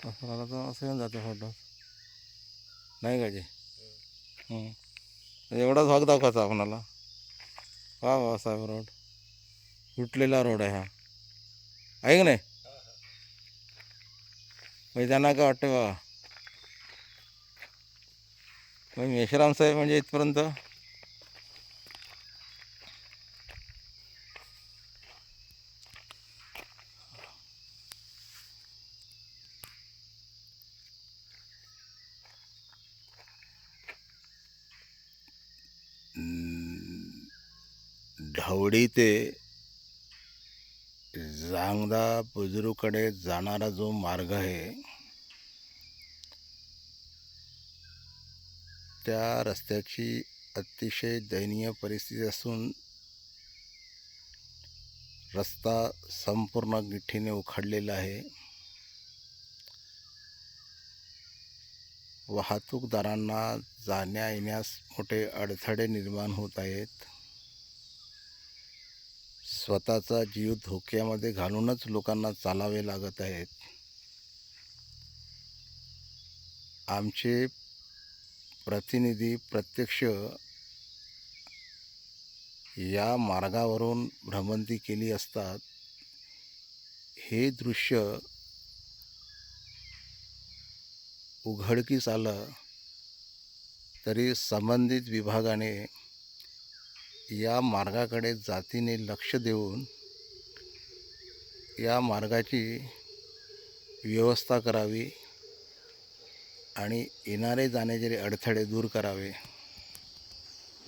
असं आला तर असं येऊन जाते फोटो नाही का जे एवढाच भाग दाखवायचा आपणाला. वा वा साहेब रोड तुटलेला रोड आहे हा आहे की नाही. म्हणजे त्यांना काय वाटतं बा मेश्राम साहेब म्हणजे इथपर्यंत ढवडी ते जांगदा बुजुर्गकडे जाणारा जो मार्ग आहे त्या रस्त्याची अतिशय दयनीय परिस्थिती असून रस्ता संपूर्ण गिठीने उखडलेला आहे. वाहतूकदारांना जाण्या येण्यास मोठे अडथळे निर्माण होत आहेत. स्वतःचा जीव धोक्यामध्ये घालूनच लोकांना चालावे लागत आहेत. आमचे प्रतिनिधी प्रत्यक्ष या मार्गावरून भ्रमंती केली असतात. हे दृश्य उघडकीस आलं तरी संबंधित विभागाने या मार्गाकडे जातीने लक्ष देऊन या मार्गाची व्यवस्था करावी आणि येणारे जाण्याचे अडथळे दूर करावे.